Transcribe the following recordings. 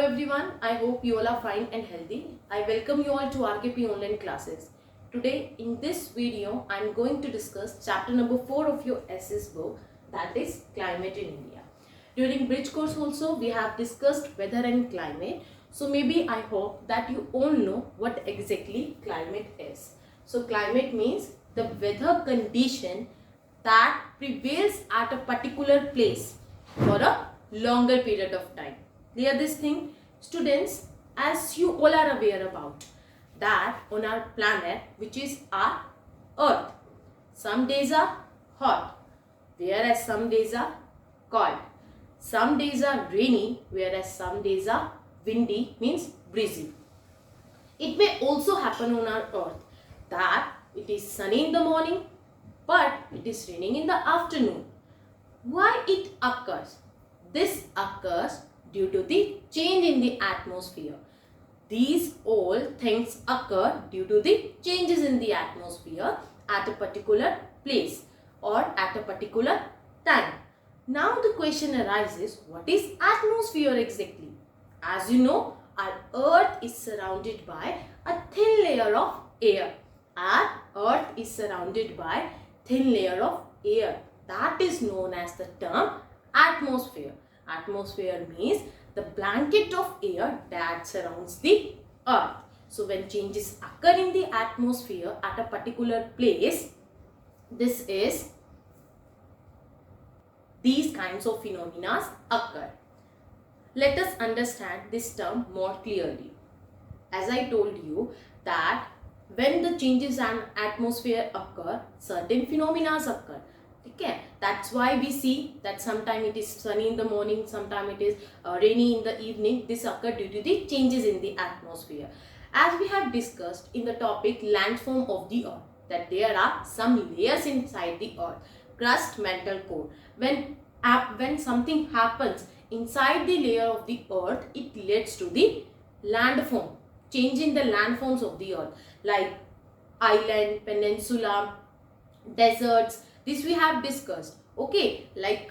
Everyone, I hope you all are fine and healthy. I welcome you all to RKP online classes. Today in this video, I am going to discuss chapter number 4 of your SS book, that is climate in India. During bridge course also we have discussed weather and climate. So maybe I hope that you all know what exactly climate is. So climate means the weather condition that prevails at a particular place for a longer period of time. Clear this thing? Students, as you all are aware about that on our planet, which is our earth, some days are hot, whereas some days are cold. Some days are rainy, whereas some days are windy, means breezy. It may also happen on our earth that it is sunny in the morning, but it is raining in the afternoon. Why it occurs? This occurs due to the change in the atmosphere. These all things occur due to the changes in the atmosphere at a particular place or at a particular time. Now the question arises, what is atmosphere exactly? As you know, our earth is surrounded by a thin layer of air. Our earth is surrounded by thin layer of air. That is known as the term atmosphere. Atmosphere means the blanket of air that surrounds the earth. So when changes occur in the atmosphere at a particular place, these kinds of phenomena occur. Let us understand this term more clearly. As I told you that when the changes in atmosphere occur, certain phenomena occur. Okay, that's why we see that sometime it is sunny in the morning, sometime it is rainy in the evening. This occur due to the changes in the atmosphere. As we have discussed in the topic landform of the earth, that there are some layers inside the earth, crust, mantle, core. When something happens inside the layer of the earth, it leads to the landform, change in the landforms of the earth, like island, peninsula, deserts. This we have discussed. Okay, like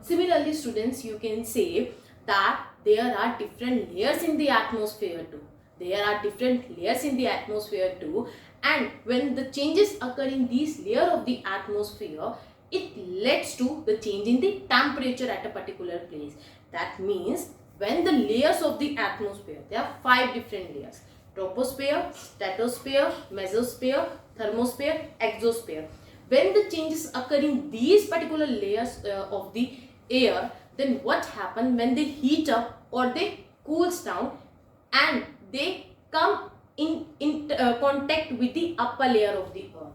similarly students, you can say that there are different layers in the atmosphere too. There are different layers in the atmosphere too, and when the changes occur in these layer of the atmosphere, it leads to the change in the temperature at a particular place. That means when the layers of the atmosphere, there are 5 different layers: troposphere, stratosphere, mesosphere, thermosphere, exosphere. When the changes occur in these particular layers of the air, then what happens when they heat up or they cools down and they come in contact with the upper layer of the earth?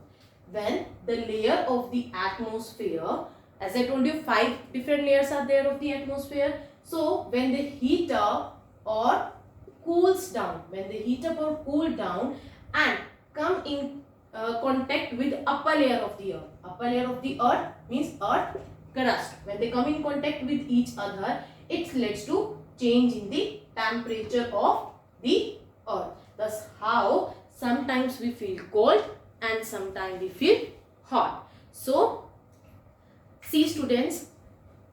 When the layer of the atmosphere, as I told you, 5 different layers are there of the atmosphere. So when they heat up or cools down, when they heat up or cool down and come in contact with upper layer of the earth. Upper layer of the earth means earth crust. When they come in contact with each other, it leads to change in the temperature of the earth. Thus how sometimes we feel cold and sometimes we feel hot. So see students,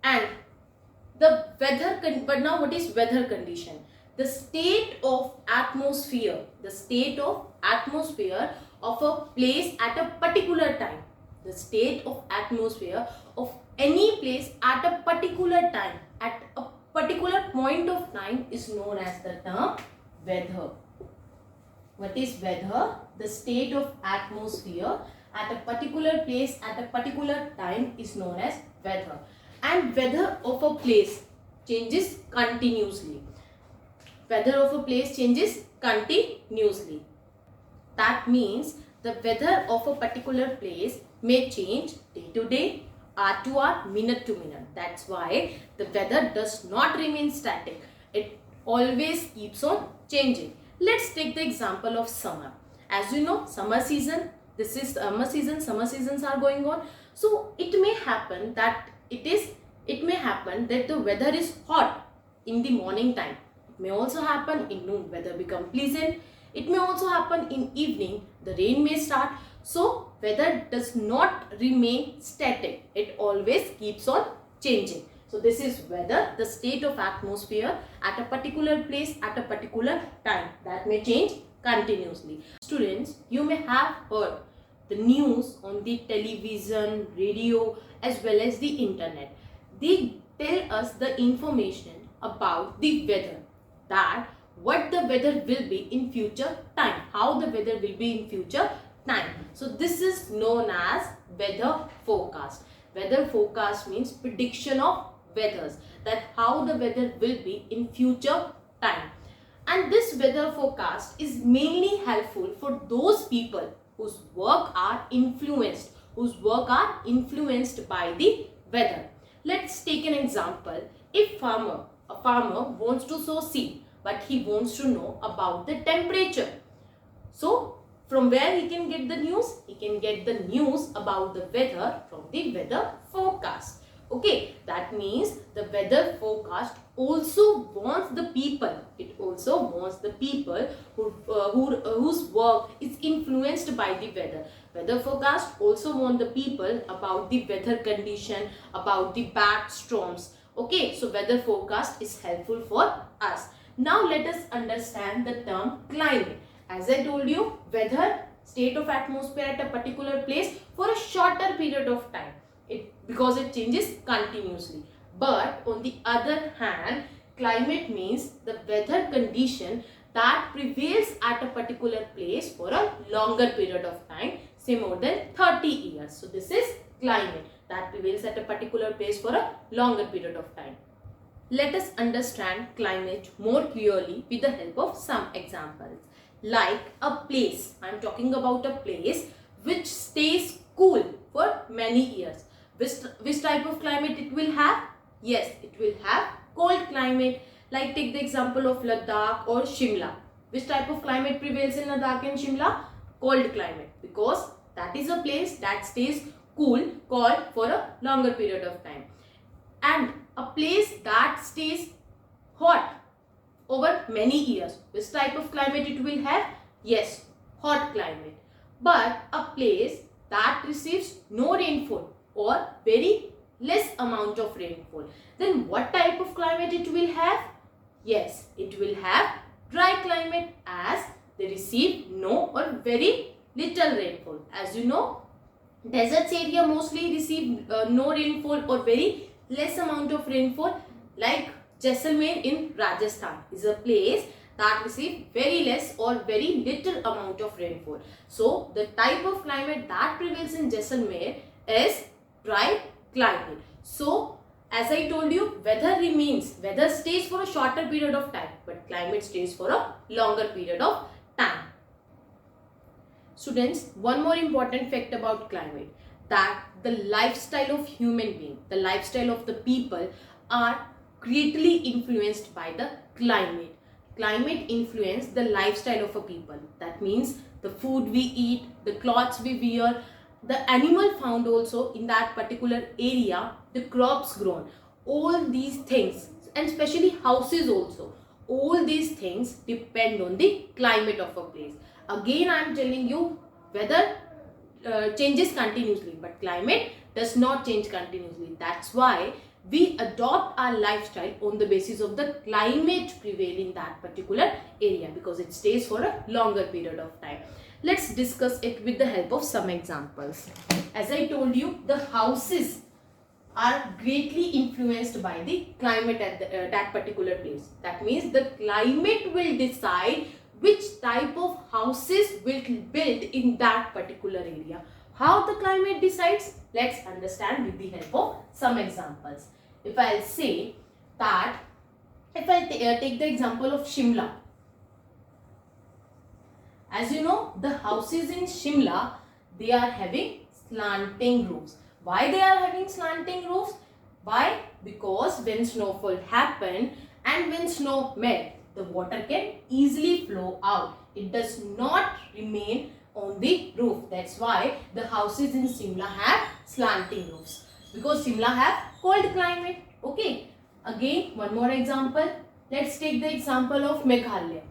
and the weather, but now what is weather condition? The state of atmosphere, of a place at a particular time. The state of atmosphere of any place at a particular time, at a particular point of time, is known as the term weather. What is weather? The state of atmosphere at a particular place at a particular time is known as weather. And weather of a place changes continuously. Weather of a place changes continuously. That means the weather of a particular place may change day to day, hour to hour, minute to minute. That's why the weather does not remain static. It always keeps on changing. Let's take the example of summer. As you know, summer season, this is summer season, summer seasons are going on. So it may happen that the weather is hot in the morning time. It may also happen in noon, weather become pleasant. It may also happen in evening, the rain may start. So weather does not remain static. It always keeps on changing. So this is weather, the state of atmosphere at a particular place at a particular time. That may change continuously. Students, you may have heard the news on the television, radio, as well as the internet. They tell us the information about the weather, that what the weather will be in future time, how the weather will be in future time. So this is known as weather forecast. Weather forecast means prediction of weathers, that how the weather will be in future time. And this weather forecast is mainly helpful for those people whose work are influenced by the weather. Let's take an example. If a farmer wants to sow seed, but he wants to know about the temperature. So from where he can get the news? He can get the news about the weather from the weather forecast. Okay, that means the weather forecast also warns the people. It also warns the people whose work is influenced by the weather. Weather forecast also warn the people about the weather condition, about the bad storms. Okay, so weather forecast is helpful for us. Now let us understand the term climate. As I told you, weather, state of atmosphere at a particular place for a shorter period of time. Because it changes continuously. But on the other hand, climate means the weather condition that prevails at a particular place for a longer period of time, say more than 30 years. So this is climate that prevails at a particular place for a longer period of time. Let us understand climate more clearly with the help of some examples. Like a place, I am talking about a place which stays cool for many years. Which type of climate it will have? Yes, it will have cold climate. Like take the example of Ladakh or Shimla. Which type of climate prevails in Ladakh and Shimla? Cold climate, because that is a place that stays cool for a longer period of time. And a place that stays hot over many years. Which type of climate it will have? Yes, hot climate. But a place that receives no rainfall or very less amount of rainfall, then what type of climate it will have? Yes, it will have dry climate, as they receive no or very little rainfall. As you know, deserts area mostly receive no rainfall or very less amount of rainfall. Like Jaisalmer in Rajasthan is a place that receive very less or very little amount of rainfall. So the type of climate that prevails in Jaisalmer is dry climate. So as I told you, weather stays for a shorter period of time, but climate stays for a longer period of time. Students, one more important fact about climate, that the lifestyle of human being, the lifestyle of the people are greatly influenced by the climate. Climate influence the lifestyle of a people. That means the food we eat, the clothes we wear, the animal found also in that particular area, the crops grown, all these things, and especially houses also, all these things depend on the climate of a place. Again, I am telling you, weather changes continuously, but climate does not change continuously. That's why we adopt our lifestyle on the basis of the climate prevailing in that particular area, because it stays for a longer period of time. Let's discuss it with the help of some examples. As I told you, the houses are greatly influenced by the climate at that particular place. That means the climate will decide which type of houses will be built in that particular area. How the climate decides? Let's understand with the help of some examples. If I'll say that, if I take the example of Shimla. As you know, the houses in Shimla, they are having slanting roofs. Why they are having slanting roofs? Why? Because when snowfall happen and when snow melt, the water can easily flow out. It does not remain on the roof. That's why the houses in Shimla have slanting roofs, because Shimla have cold climate. Okay. Again, one more example. Let's take the example of Meghalaya.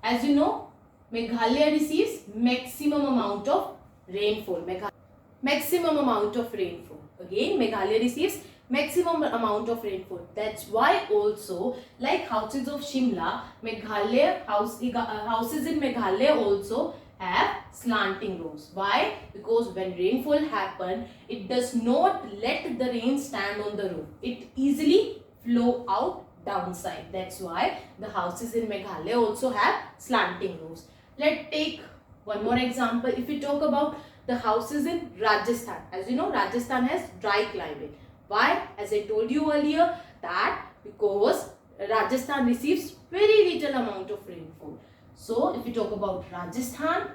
As you know, Meghalaya receives maximum amount of rainfall. Again, Meghalaya receives maximum amount of rainfall. That's why also, like houses of Shimla, Meghalaya houses in Meghalaya also have slanting roofs. Why? Because when rainfall happen, it does not let the rain stand on the roof. It easily flow out downside. That's why the houses in Meghalaya also have slanting roofs. Let's take one more example. If we talk about the houses in Rajasthan, as you know, Rajasthan has dry climate. Why? As I told you earlier, that because Rajasthan receives very little amount of rainfall. So if we talk about Rajasthan,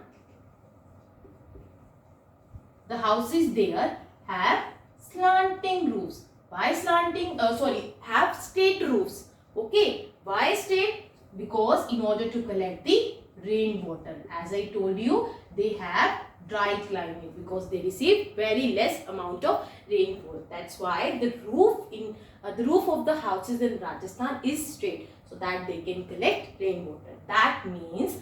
the houses there have slanting roofs. Why slanting? Have straight roofs. Okay. Why straight? Because in order to collect the rainwater, as I told you, they have dry climate because they receive very less amount of rainfall. That's why the roof of the houses in Rajasthan is straight, so that they can collect rainwater. That means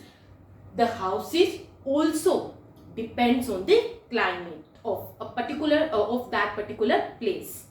the houses also depends on the climate of a particular of that particular place.